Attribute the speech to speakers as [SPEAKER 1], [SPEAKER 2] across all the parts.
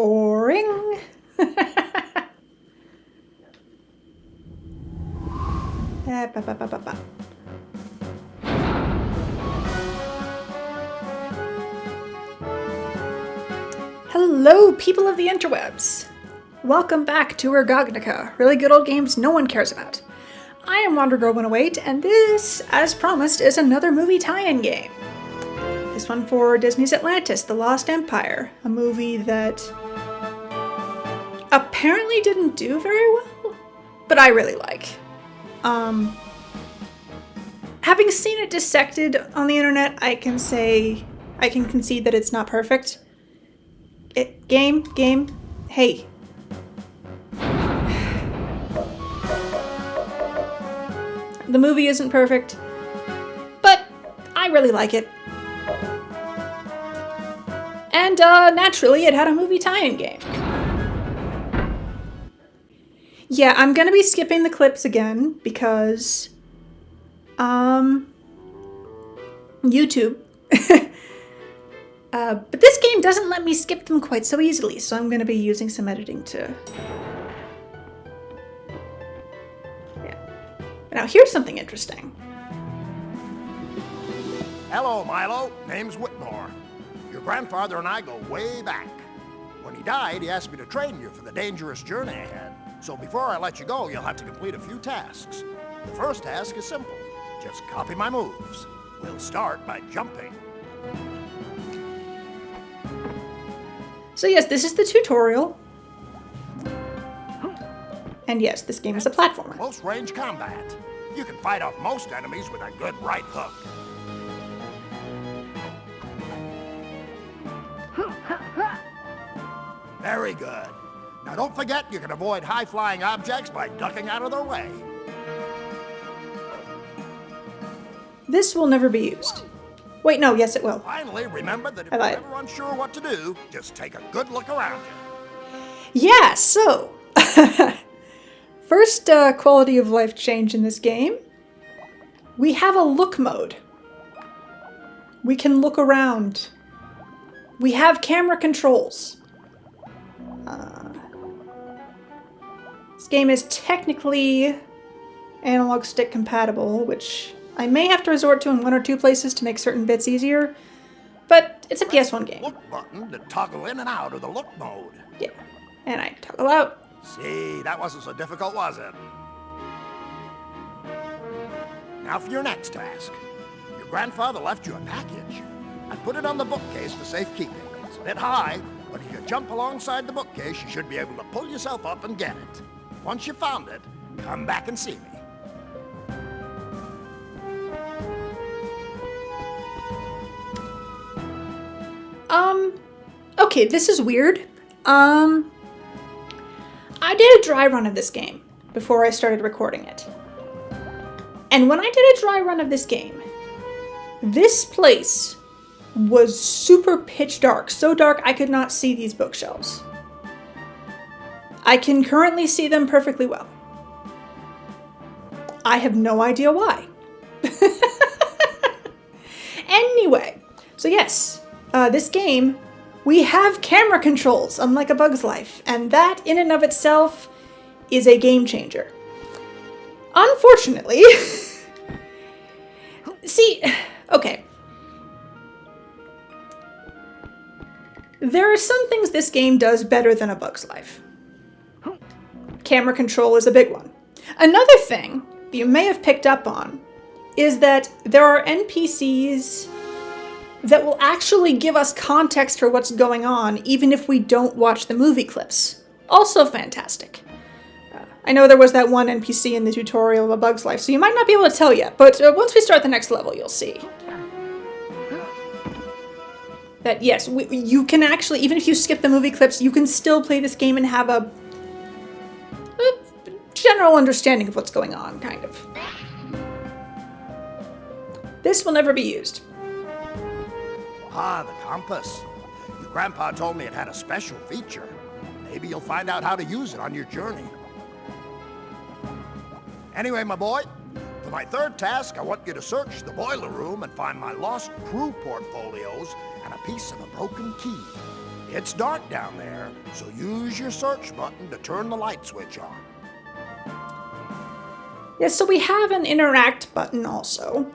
[SPEAKER 1] Boring. Hello, people of the interwebs! Welcome back to RGOGNOCA, really good old games no one cares about. I am WanderGirl108, and this, as promised, is another movie tie-in game. This one for Disney's Atlantis, The Lost Empire, a movie that apparently didn't do very well, but I really like. Having seen it dissected on the internet, I can concede that it's not perfect. Game, hey. The movie isn't perfect, but I really like it. And naturally, it had a movie tie-in game. Yeah, I'm gonna be skipping the clips again because YouTube. But this game doesn't let me skip them quite so easily, so I'm gonna be using some editing to... Yeah. Now here's something interesting.
[SPEAKER 2] Hello, Milo. Name's Whitmore. Your grandfather and I go way back. When he died, he asked me to train you for the dangerous journey ahead. So before I let you go, you'll have to complete a few tasks. The first task is simple. Just copy my moves. We'll start by jumping.
[SPEAKER 1] So yes, this is the tutorial. And yes, this game is a platformer.
[SPEAKER 2] Close range combat. You can fight off most enemies with a good right hook. Very good. Now don't forget you can avoid high-flying objects by ducking out of their way.
[SPEAKER 1] This will never be used. Wait, no, yes it will.
[SPEAKER 2] Finally, remember that if you're ever unsure what to do, just take a good look around you.
[SPEAKER 1] Yeah, so... First quality of life change in this game. We have a look mode. We can look around. We have camera controls. This game is technically analog stick compatible, which I may have to resort to in one or two places to make certain bits easier, but it's a PS1 game.
[SPEAKER 2] Look button to toggle in and out of the look mode.
[SPEAKER 1] Yeah, and I toggle out.
[SPEAKER 2] See, that wasn't so difficult, was it? Now for your next task. Your grandfather left you a package. I put it on the bookcase for safekeeping. It's a bit high, but if you jump alongside the bookcase, you should be able to pull yourself up and get it. Once you found it, come back and see me.
[SPEAKER 1] Okay, this is weird. I did a dry run of this game before I started recording it. And when I did a dry run of this game, this place was super pitch dark. So dark I could not see these bookshelves. I can currently see them perfectly well. I have no idea why. Anyway, so yes, this game, we have camera controls, unlike A Bug's Life, and that in and of itself is a game changer. Unfortunately, see, okay. There are some things this game does better than A Bug's Life. Camera control is a big one. Another thing you may have picked up on is that there are NPCs that will actually give us context for what's going on, even if we don't watch the movie clips. Also fantastic. I know there was that one NPC in the tutorial of A Bug's Life, so you might not be able to tell yet, but once we start the next level, you'll see. That yes, you can actually, even if you skip the movie clips, you can still play this game and have a general understanding of what's going on, kind of. This will never be used.
[SPEAKER 2] Ah, the compass. Your grandpa told me it had a special feature. Maybe you'll find out how to use it on your journey. Anyway, my boy, for my third task, I want you to search the boiler room and find my lost crew portfolios and a a piece of a broken key. It's dark down there, so use your search button to turn the light switch on.
[SPEAKER 1] Yeah, so we have an interact button also.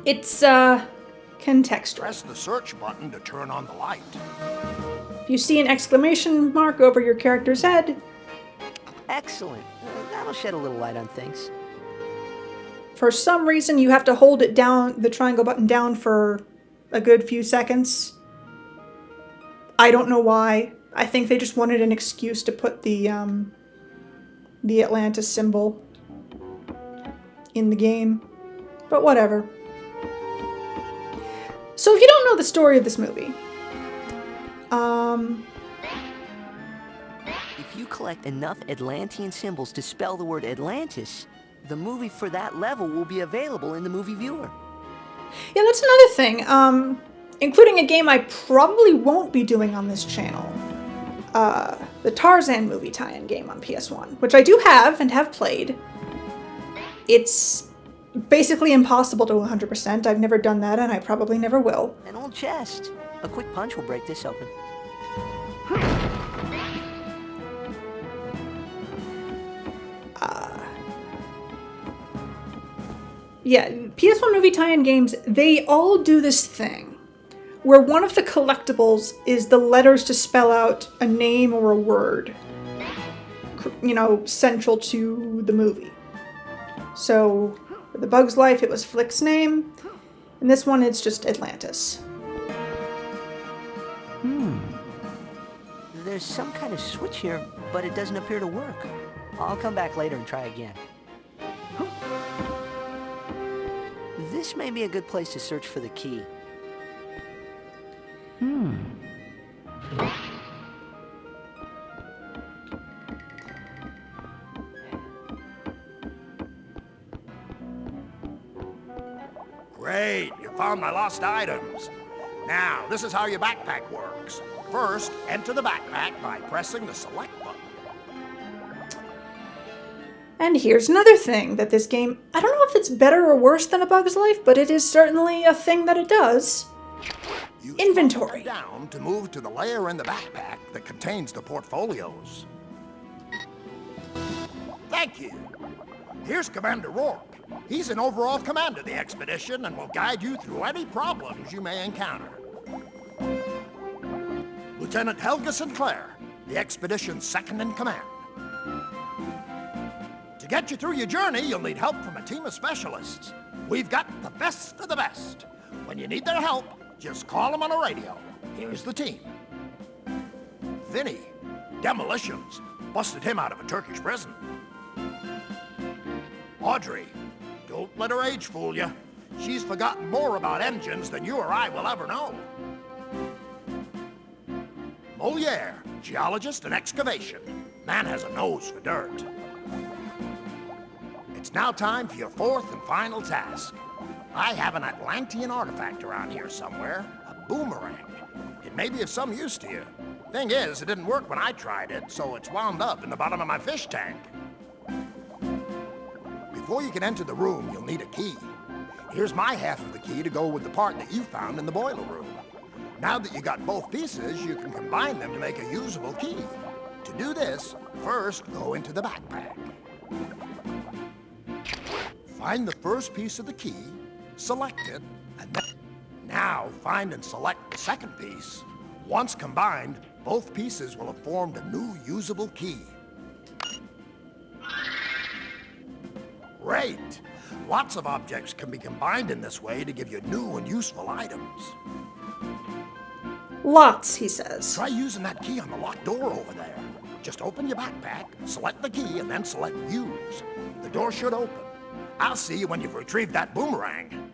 [SPEAKER 1] It's, contextual.
[SPEAKER 2] Press the search button to turn on the light.
[SPEAKER 1] If you see an exclamation mark over your character's head...
[SPEAKER 3] Excellent. That'll shed a little light on things.
[SPEAKER 1] For some reason, you have to hold it down, the triangle button down for a good few seconds. I don't know why. I think they just wanted an excuse to put the Atlantis symbol in the game. But whatever. So if you don't know the story of this movie,
[SPEAKER 3] if you collect enough Atlantean symbols to spell the word Atlantis, the movie for that level will be available in the movie viewer.
[SPEAKER 1] Yeah, that's another thing. Including a game I probably won't be doing on this channel. The Tarzan movie tie-in game on PS1, which I do have and have played. It's basically impossible to 100%. I've never done that, and I probably never will.
[SPEAKER 3] An old chest. A quick punch will break this open.
[SPEAKER 1] Yeah, PS1 movie tie-in games, they all do this thing, where one of the collectibles is the letters to spell out a name or a word, you know, central to the movie. So, for The Bug's Life, it was Flick's name, and this one, it's just Atlantis.
[SPEAKER 3] There's some kind of switch here, but it doesn't appear to work. I'll come back later and try again. This may be a good place to search for the key.
[SPEAKER 2] Great, you found my lost items. Now, this is how your backpack works. First, enter the backpack by pressing the select button.
[SPEAKER 1] And here's another thing that this game, I don't know if it's better or worse than A Bug's Life, but it is certainly a thing that it does.
[SPEAKER 2] Use
[SPEAKER 1] Inventory.
[SPEAKER 2] down to move to the layer in the backpack that contains the portfolios. Thank you. Here's Commander Rourke. He's in overall command of the expedition and will guide you through any problems you may encounter. Lieutenant Helga Sinclair, the expedition's second in command. To get you through your journey, you'll need help from a team of specialists. We've got the best of the best. When you need their help, just call them on a radio. Here's the team. Vinny, demolitions. Busted him out of a Turkish prison. Audrey, don't let her age fool you. She's forgotten more about engines than you or I will ever know. Moliere, geologist and excavation. Man has a nose for dirt. It's now time for your fourth and final task. I have an Atlantean artifact around here somewhere, a boomerang. It may be of some use to you. Thing is, it didn't work when I tried it, so it's wound up in the bottom of my fish tank. Before you can enter the room, you'll need a key. Here's my half of the key to go with the part that you found in the boiler room. Now that you got both pieces, you can combine them to make a usable key. To do this, first go into the backpack. Find the first piece of the key, select it, and then now find and select the second piece. Once combined, both pieces will have formed a new usable key. Great! Lots of objects can be combined in this way to give you new and useful items.
[SPEAKER 1] Lots, he says.
[SPEAKER 2] Try using that key on the locked door over there. Just open your backpack, select the key, and then select Use. The door should open. I'll see you when you've retrieved that boomerang.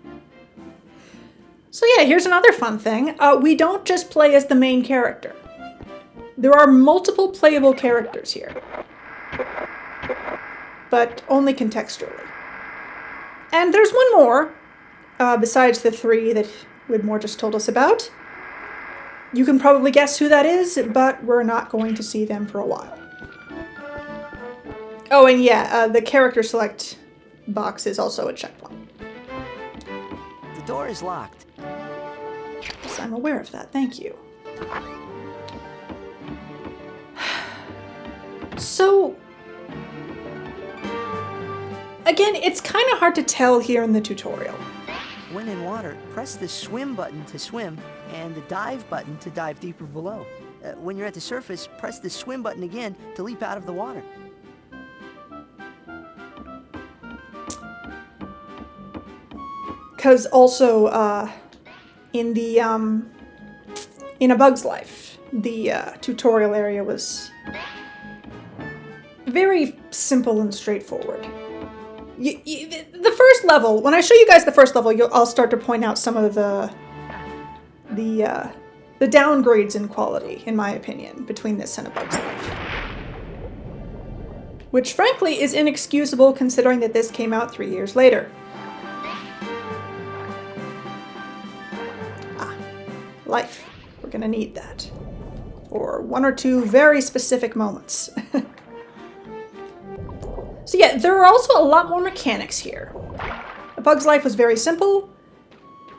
[SPEAKER 1] So yeah, here's another fun thing. We don't just play as the main character. There are multiple playable characters here. But only contextually. And there's one more, besides the three that Widmore just told us about. You can probably guess who that is, but we're not going to see them for a while. Oh, and yeah, the character select box is also a checkpoint.
[SPEAKER 3] The door is locked.
[SPEAKER 1] Yes, I'm aware of that. Thank you. So, again, it's kind of hard to tell here in the tutorial.
[SPEAKER 3] When in water, press the swim button to swim and the dive button to dive deeper below. When you're at the surface, press the swim button again to leap out of the water.
[SPEAKER 1] Because also, in the, in A Bug's Life, the tutorial area was very simple and straightforward. The first level, when I show you guys the first level, I'll start to point out some of the downgrades in quality, in my opinion, between this and A Bug's Life. Which, frankly, is inexcusable considering that this came out 3 years later. Life. We're gonna need that. For 1 or 2 very specific moments. So yeah, there are also a lot more mechanics here. A Bug's Life was very simple.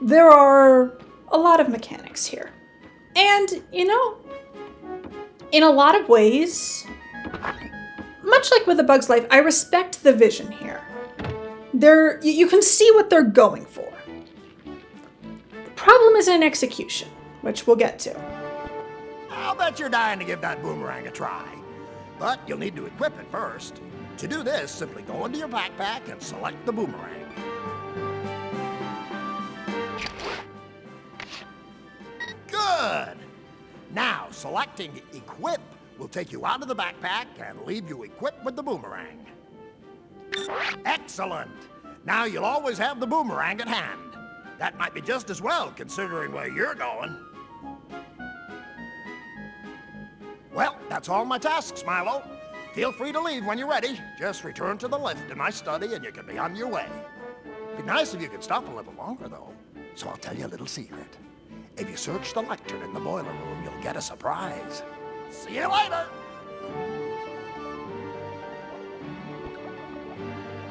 [SPEAKER 1] There are a lot of mechanics here. And, you know, in a lot of ways, much like with A Bug's Life, I respect the vision here. You can see what they're going for. The problem is in execution, which we'll get to.
[SPEAKER 2] I'll bet you're dying to give that boomerang a try. But you'll need to equip it first. To do this, simply go into your backpack and select the boomerang. Good! Now, selecting Equip will take you out of the backpack and leave you equipped with the boomerang. Excellent! Now you'll always have the boomerang at hand. That might be just as well, considering where you're going. Well, that's all my tasks, Milo. Feel free to leave when you're ready. Just return to the lift in my study and you can be on your way. It'd be nice if you could stop a little longer, though. So I'll tell you a little secret. If you search the lectern in the boiler room, you'll get a surprise. See you later!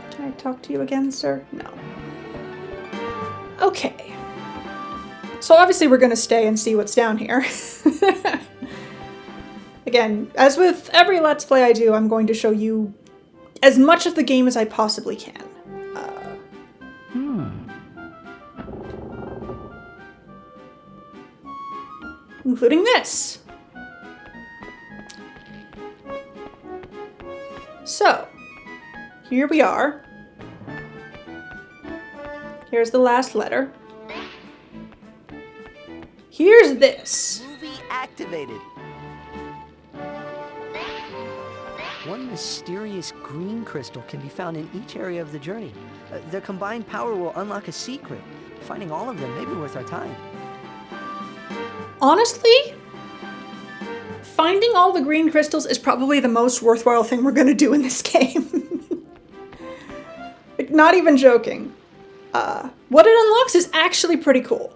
[SPEAKER 1] Can I talk to you again, sir? No. Okay. So obviously we're gonna stay and see what's down here. Again, as with every Let's Play I do, I'm going to show you as much of the game as I possibly can. Including this. So, here we are. Here's the last letter. Here's this.
[SPEAKER 3] Movie activated. One mysterious green crystal can be found in each area of the journey. Their combined power will unlock a secret. Finding all of them may be worth our time.
[SPEAKER 1] Honestly, finding all the green crystals is probably the most worthwhile thing we're going to do in this game. Like, not even joking. What it unlocks is actually pretty cool.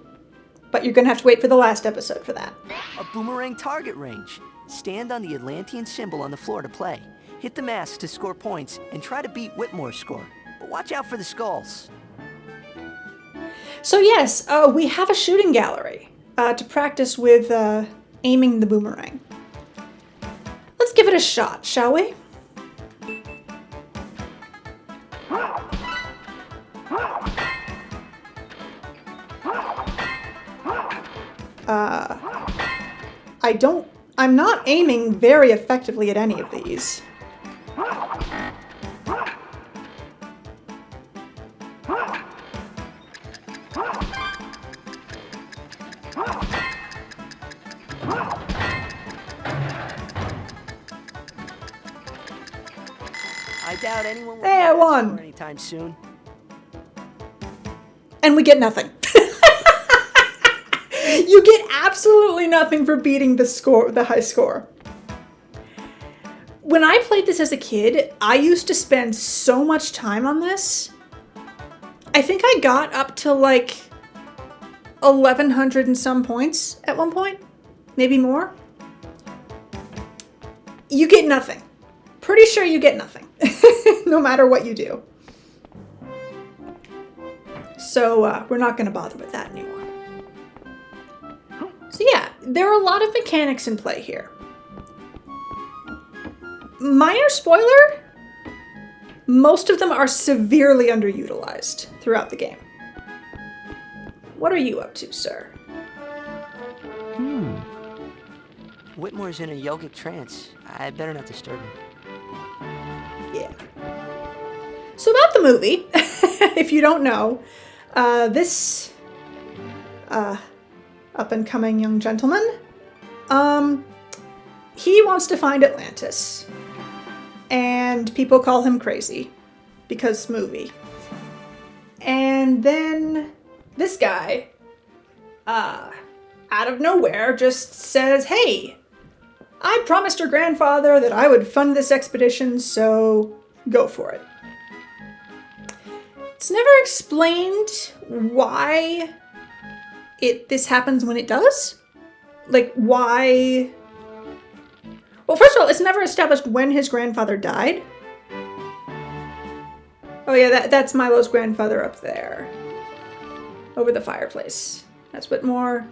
[SPEAKER 1] But you're going to have to wait for the last episode for that.
[SPEAKER 3] A boomerang target range. Stand on the Atlantean symbol on the floor to play. Hit the mask to score points, and try to beat Whitmore's score. But watch out for the skulls.
[SPEAKER 1] So yes, we have a shooting gallery to practice with aiming the boomerang. Let's give it a shot, shall we? I'm not aiming very effectively at any of these.
[SPEAKER 3] I doubt anyone will
[SPEAKER 1] Hey, I won!
[SPEAKER 3] anytime soon.
[SPEAKER 1] And we get nothing. You get absolutely nothing for beating the high score. When I played this as a kid, I used to spend so much time on this. I think I got up to like 1,100 and some points at one point. Maybe more. You get nothing. Pretty sure you get nothing. No matter what you do. So we're not going to bother with that anymore. there are a lot of mechanics in play here. Minor spoiler, most of them are severely underutilized throughout the game. What are you up to, sir?
[SPEAKER 3] Whitmore's in a yogic trance. I'd better not disturb him.
[SPEAKER 1] Yeah. So about the movie, if you don't know, this up-and-coming young gentleman, he wants to find Atlantis. And people call him crazy because movie. And then this guy, out of nowhere, just says, hey, I promised your grandfather that I would fund this expedition, so go for it. It's never explained why this happens when it does. Like, why... Well, first of all, it's never established when his grandfather died. Oh yeah, that's Milo's grandfather up there. Over the fireplace. That's Whitmore.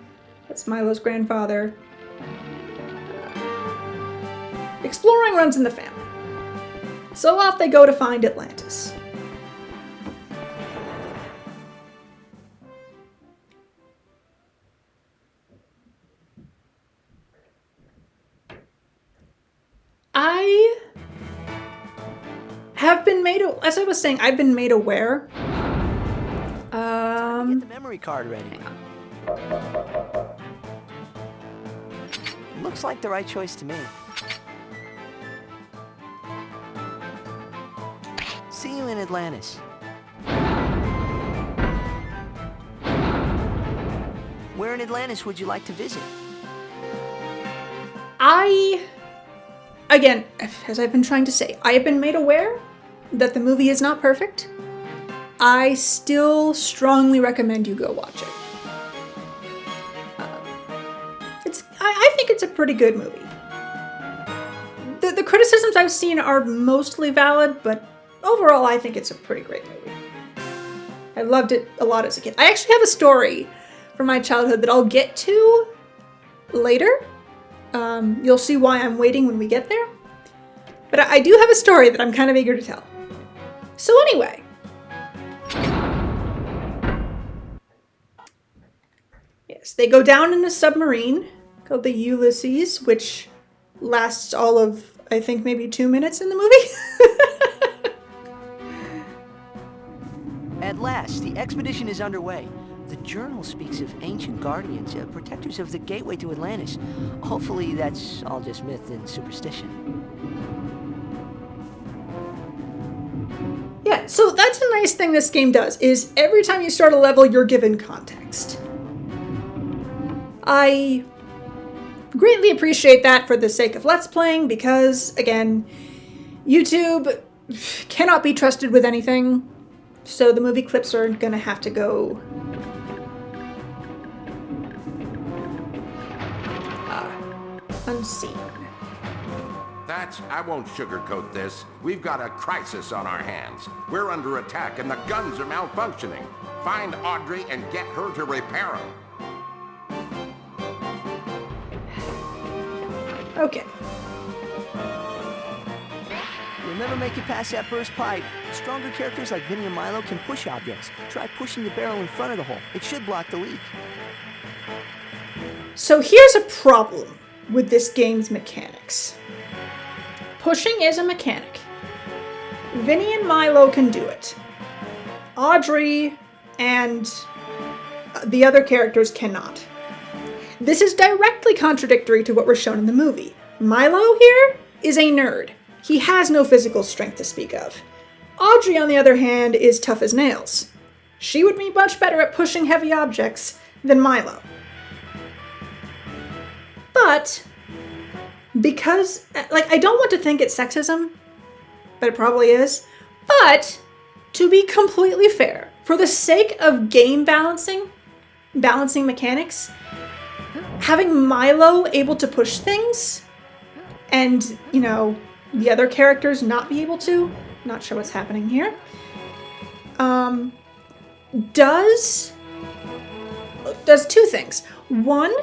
[SPEAKER 1] That's Milo's grandfather. Exploring runs in the family. So off they go to find Atlantis. I have been made, as I was saying, I've been made aware.
[SPEAKER 3] Get the memory card ready. Looks like the right choice to me. See you in Atlantis. Where in Atlantis would you like to visit?
[SPEAKER 1] Again, as I've been trying to say, I have been made aware that the movie is not perfect. I still strongly recommend you go watch it. I think it's a pretty good movie. The criticisms I've seen are mostly valid, but overall I think it's a pretty great movie. I loved it a lot as a kid. I actually have a story from my childhood that I'll get to later. You'll see why I'm waiting when we get there. But I do have a story that I'm kind of eager to tell. So anyway. Yes, they go down in a submarine called the Ulysses, which lasts all of, I think, maybe 2 minutes in the movie.
[SPEAKER 3] At last, the expedition is underway. The journal speaks of ancient guardians, protectors of the gateway to Atlantis. Hopefully that's all just myth and superstition.
[SPEAKER 1] Yeah, so that's a nice thing this game does, is every time you start a level, you're given context. I greatly appreciate that for the sake of Let's Playing, because, again, YouTube cannot be trusted with anything, so the movie clips are gonna have to go unseen.
[SPEAKER 4] I won't sugarcoat this. We've got a crisis on our hands. We're under attack and the guns are malfunctioning. Find Audrey and get her to repair them.
[SPEAKER 1] Okay.
[SPEAKER 3] You'll never make it past that burst pipe. Stronger characters like Vinny and Milo can push objects. Try pushing the barrel in front of the hole. It should block the leak.
[SPEAKER 1] So here's a problem with this game's mechanics. Pushing is a mechanic. Vinny and Milo can do it. Audrey and the other characters cannot. This is directly contradictory to what we're shown in the movie. Milo here is a nerd. He has no physical strength to speak of. Audrey, on the other hand, is tough as nails. She would be much better at pushing heavy objects than Milo. But because, I don't want to think it's sexism, but it probably is. But, to be completely fair, for the sake of game balancing mechanics, having Milo able to push things, and, the other characters not be able to, not sure what's happening here, does two things. One,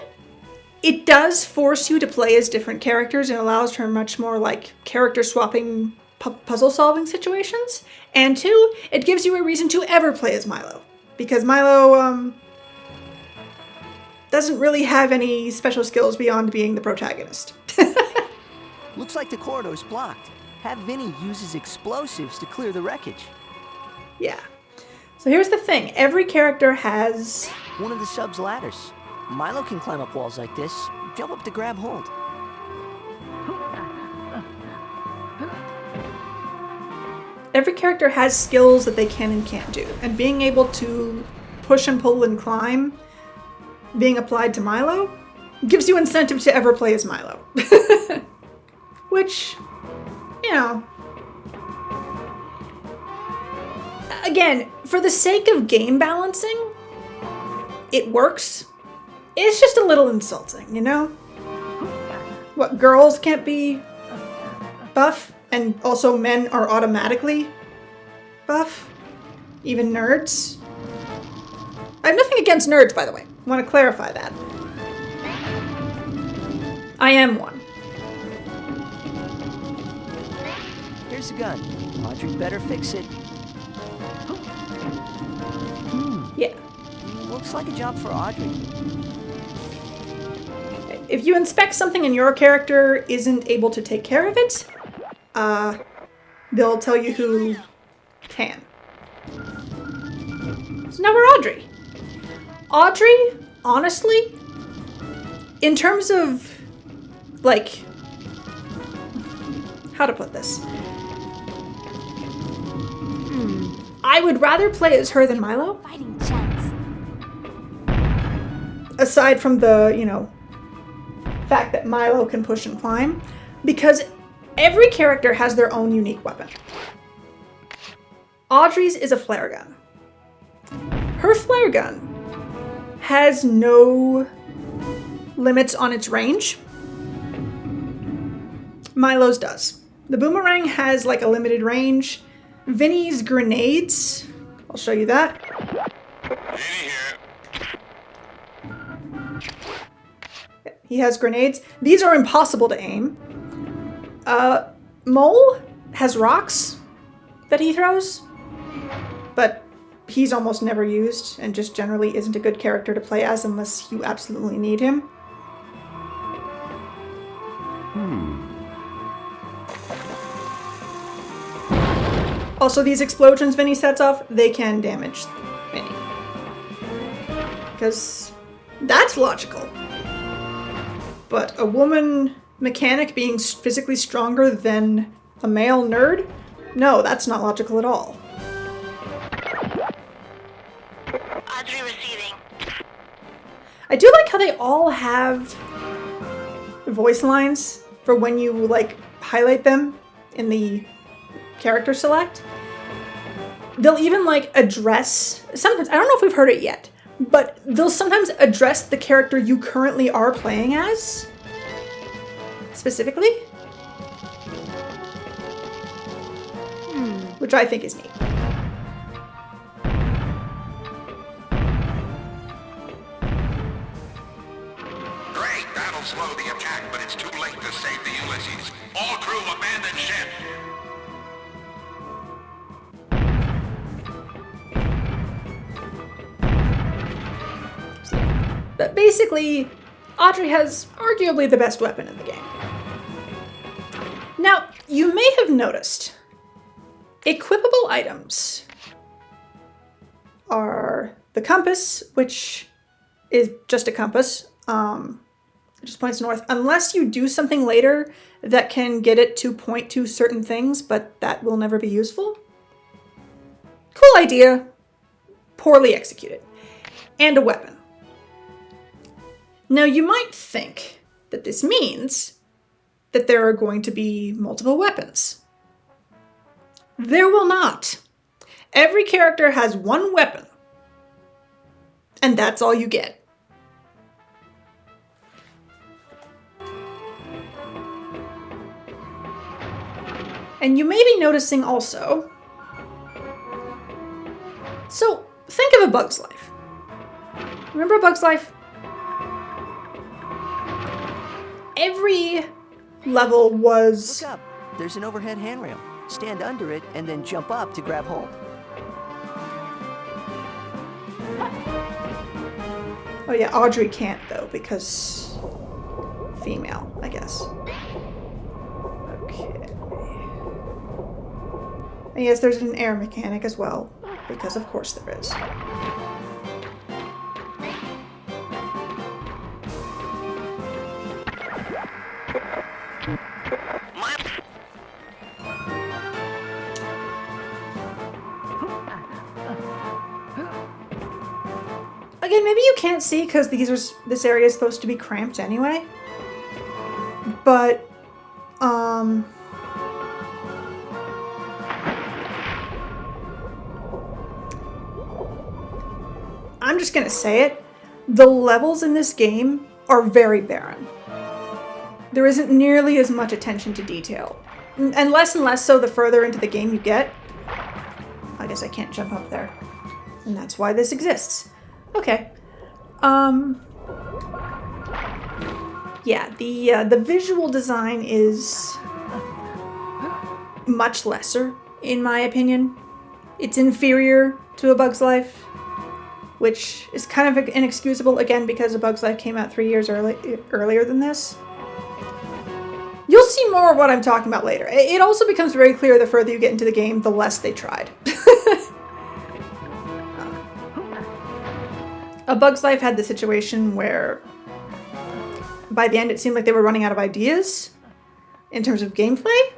[SPEAKER 1] It does force you to play as different characters and allows for much more like character swapping puzzle solving situations. And 2, it gives you a reason to ever play as Milo. Because Milo doesn't really have any special skills beyond being the protagonist.
[SPEAKER 3] Looks like the corridor's blocked. Have Vinny use his explosives to clear the wreckage.
[SPEAKER 1] Yeah. So here's the thing. Every character has
[SPEAKER 3] one of the sub's ladders. Milo can climb up walls like this, jump up to grab hold.
[SPEAKER 1] Every character has skills that they can and can't do, and being able to push and pull and climb being applied to Milo gives you incentive to ever play as Milo. Which, you know, again, for the sake of game balancing, it works. It's just a little insulting, you know? What, girls can't be buff? And also men are automatically buff? Even nerds? I have nothing against nerds, by the way. I want to clarify that. I am one.
[SPEAKER 3] Here's the gun. Audrey better fix it.
[SPEAKER 1] Yeah.
[SPEAKER 3] Looks like a job for Audrey.
[SPEAKER 1] If you inspect something and your character isn't able to take care of it, they'll tell you who can. So now we're Audrey. Audrey, honestly, in terms of, like, how to put this? I would rather play as her than Milo.
[SPEAKER 5] Fighting chance.
[SPEAKER 1] Aside from the, you know, fact that Milo can push and climb, because every character has their own unique weapon. Audrey's is a flare gun. Her flare gun has no limits on its range. Milo's does. The boomerang has like a limited range. Vinny's grenades, I'll show you that.
[SPEAKER 4] Vinny here.
[SPEAKER 1] He has grenades. These are impossible to aim. Mole has rocks that he throws, but he's almost never used and just generally isn't a good character to play as unless you absolutely need him. Also, these explosions Vinny sets off, they can damage Vinny. Because that's logical. But a woman mechanic being physically stronger than a male nerd? No, that's not logical at all.
[SPEAKER 5] Audrey receiving.
[SPEAKER 1] I do like how they all have voice lines for when you, like, highlight them in the character select. They'll even, like, address... Sometimes, I don't know if we've heard it yet, but they'll sometimes address the character you currently are playing as. Specifically. Which I think is neat.
[SPEAKER 4] Great, that'll slow the attack, but it's too late to save the Ulysses. All crew abandon ship.
[SPEAKER 1] But basically, Audrey has arguably the best weapon in the game. Now, you may have noticed, equipable items are the compass, which is just a compass, it just points north, unless you do something later that can get it to point to certain things, but that will never be useful. Cool idea, poorly executed. And a weapon. Now, you might think that this means that there are going to be multiple weapons. There will not. Every character has one weapon, and that's all you get. And you may be noticing also, so think of A Bug's Life. Remember A Bug's Life? every level was...
[SPEAKER 3] Look up. There's an overhead handrail. Stand under it and then jump up to grab hold.
[SPEAKER 1] Oh yeah, Audrey can't though, because female, I guess. Okay. And yes, there's an air mechanic as well, because of course there is. Again, maybe you can't see because this area is supposed to be cramped anyway. But, I'm just gonna say it. The levels in this game are very barren. There isn't nearly as much attention to detail. And less so the further into the game you get. I guess I can't jump up there. And that's why this exists. Okay. Yeah, the visual design is much lesser, in my opinion. It's inferior to A Bug's Life, which is kind of inexcusable, again, because A Bug's Life came out 3 years earlier than this. You'll see more of what I'm talking about later. It also becomes very clear the further you get into the game, the less they tried. A Bug's Life had the situation where by the end it seemed like they were running out of ideas in terms of gameplay.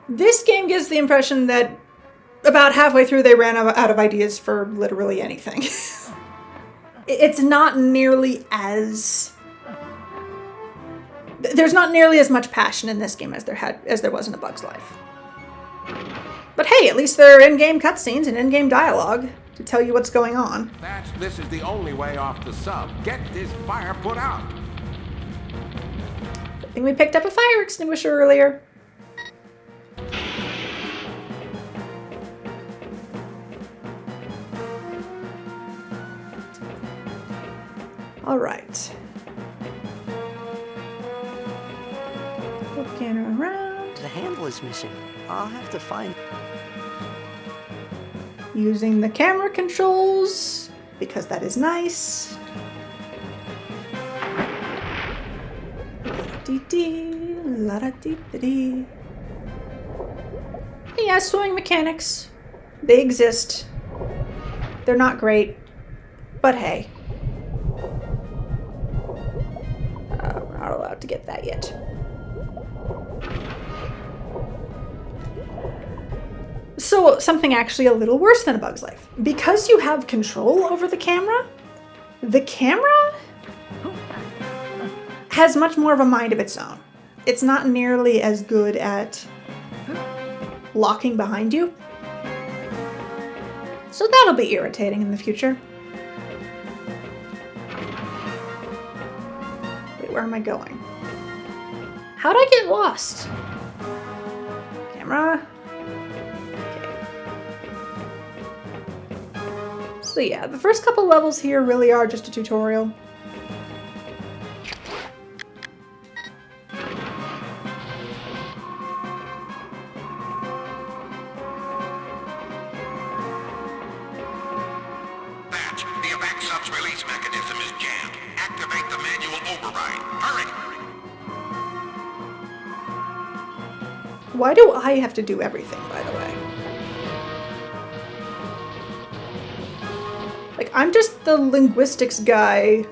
[SPEAKER 1] This game gives the impression that about halfway through they ran out of ideas for literally anything. It's not nearly as... There's not nearly as much passion in this game as there was in A Bug's Life. But hey, at least there are in-game cutscenes and in-game dialogue to tell you what's going on.
[SPEAKER 4] This is the only way off the sub. Get this fire put out.
[SPEAKER 1] I think we picked up a fire extinguisher earlier. All right. Looking around.
[SPEAKER 3] The handle is missing. I'll have to find...
[SPEAKER 1] Using the camera controls, because that is nice. La-da-dee-dee, la-da-dee-dee-dee. Yeah, swimming mechanics. They exist. They're not great, but hey. We're not allowed to get that yet. So, something actually a little worse than A Bug's Life. Because you have control over the camera has much more of a mind of its own. It's not nearly as good at locking behind you. So that'll be irritating in the future. Wait, where am I going? How'd I get lost? Camera. So yeah, the first couple levels here really are just a tutorial.
[SPEAKER 4] The evac sub's release mechanism is jammed. Activate the manual override. Hurry!
[SPEAKER 1] Why do I have to do everything, by the way? Like, I'm just the linguistics guy.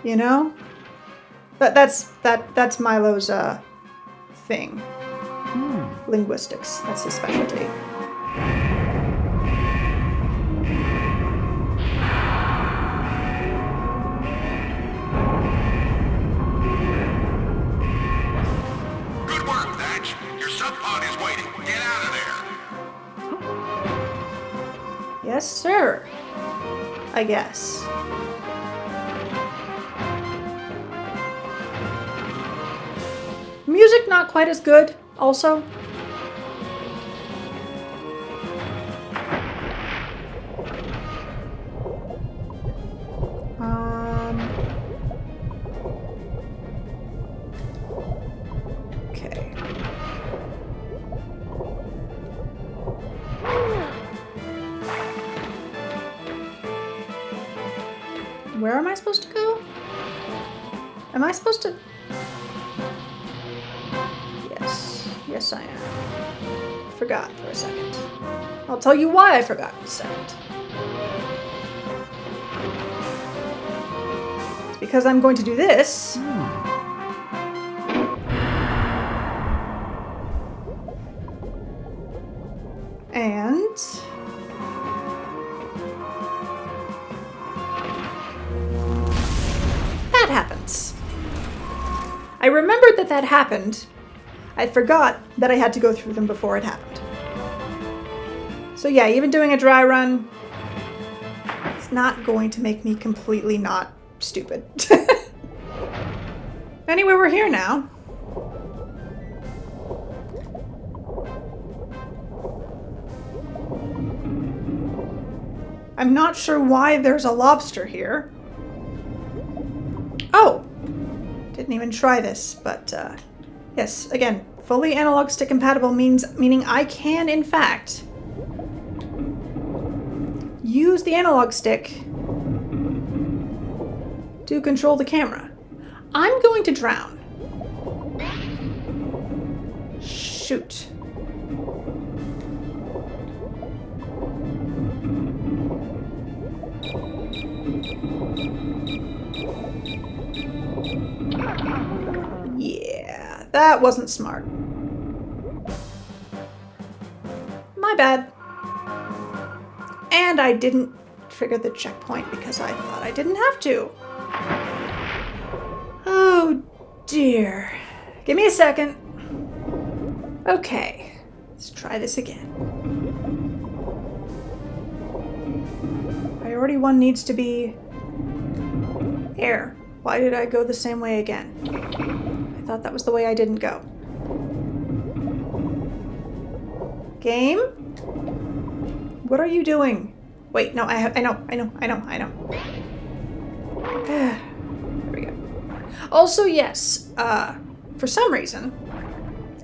[SPEAKER 1] You know? That's Milo's thing. Linguistics. That's his specialty.
[SPEAKER 4] Good work, Thatch. Your sub-pod is waiting. Get out of there.
[SPEAKER 1] Yes, sir. I guess. Music not quite as good, also. supposed to go? Am I supposed to? Yes. Yes, I am. Forgot for a second. I'll tell you why I forgot in a second. It's because I'm going to do this. And that happens. I remembered that happened. I forgot that I had to go through them before it happened. So yeah, even doing a dry run, it's not going to make me completely not stupid. Anyway, we're here now. I'm not sure why there's a lobster here. Oh! Didn't even try this, but yes, again, fully analog stick compatible meaning I can, in fact, use the analog stick to control the camera. I'm going to drown. Shoot. Yeah, that wasn't smart. My bad. And I didn't trigger the checkpoint because I thought I didn't have to. Oh dear. Give me a second. Okay, let's try this again. Priority 1 needs to be air. Why did I go the same way again? I thought that was the way I didn't go. Game? What are you doing? Wait, no, I know. There we go. Also, yes, for some reason,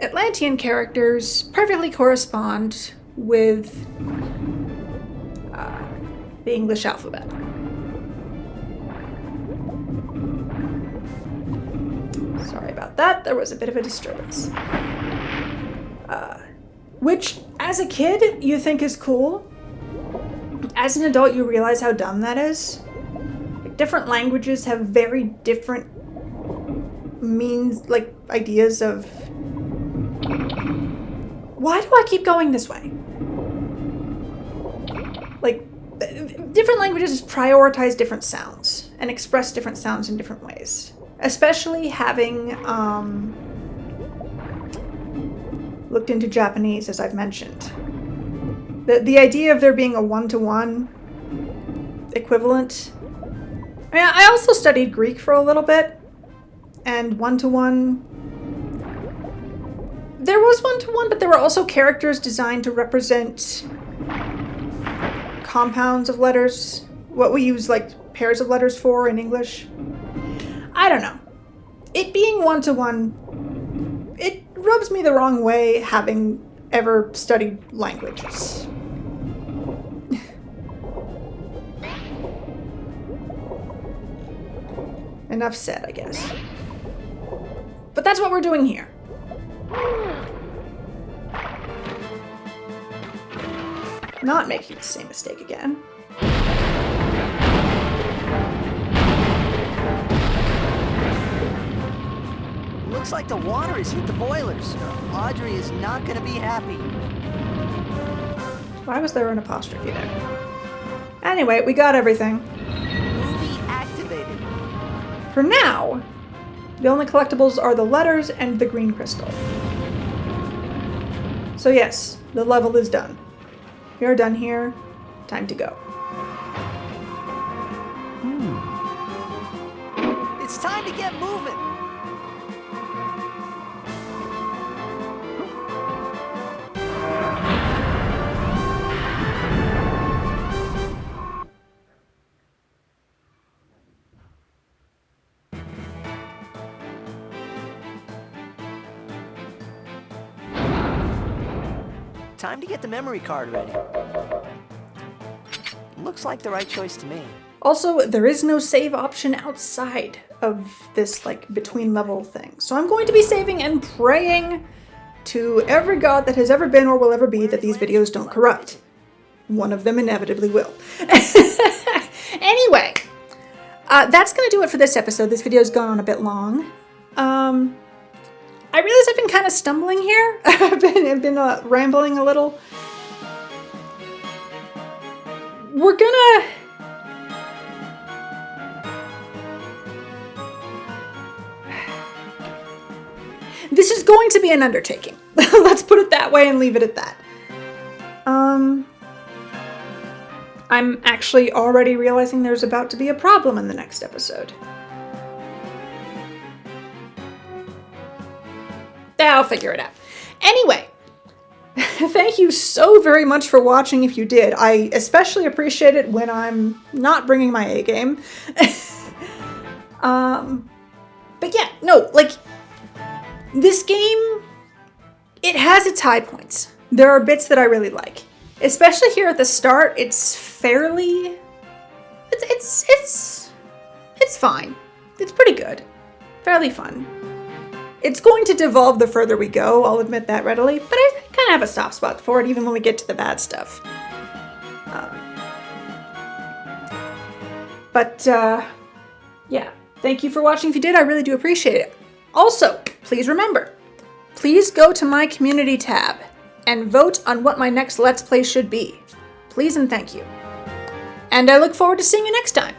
[SPEAKER 1] Atlantean characters perfectly correspond with the English alphabet. Sorry about that. There was a bit of a disturbance. Which, as a kid, you think is cool. As an adult, you realize how dumb that is. Like, different languages have very different ideas of... Why do I keep going this way? Like, different languages prioritize different sounds and express different sounds in different ways. Especially having looked into Japanese, as I've mentioned. The idea of there being a one-to-one equivalent. I mean, I also studied Greek for a little bit, and one-to-one... There was one-to-one, but there were also characters designed to represent compounds of letters. What we use, like, pairs of letters for in English. I don't know. It being one-to-one, it rubs me the wrong way, having ever studied languages. Enough said, I guess. But that's what we're doing here. Not making the same mistake again.
[SPEAKER 3] Looks like the water has hit the boilers. Audrey is not going to be happy.
[SPEAKER 1] Why was there an apostrophe there? Anyway, we got everything.
[SPEAKER 3] Movie activated.
[SPEAKER 1] For now, the only collectibles are the letters and the green crystal. So yes, the level is done. We are done here. Time to go.
[SPEAKER 3] It's time to get moving. Time to get the memory card ready. Looks like the right choice to me.
[SPEAKER 1] Also, there is no save option outside of this, like, between level thing. So I'm going to be saving and praying to every god that has ever been or will ever be that these videos don't corrupt. One of them inevitably will. Anyway, that's going to do it for this episode. This video's gone on a bit long. I realize I've been kind of stumbling here. I've been rambling a little. We're gonna... This is going to be an undertaking. Let's put it that way and leave it at that. I'm actually already realizing there's about to be a problem in the next episode. I'll figure it out. Anyway, thank you so very much for watching if you did. I especially appreciate it when I'm not bringing my A game. But yeah, no, like, this game, it has its high points. There are bits that I really like. Especially here at the start, it's fairly... It's fine. It's pretty good. Fairly fun. It's going to devolve the further we go, I'll admit that readily, but I kind of have a soft spot for it even when we get to the bad stuff. Yeah, thank you for watching if you did, I really do appreciate it. Also, please remember, please go to my community tab and vote on what my next Let's Play should be. Please and thank you. And I look forward to seeing you next time.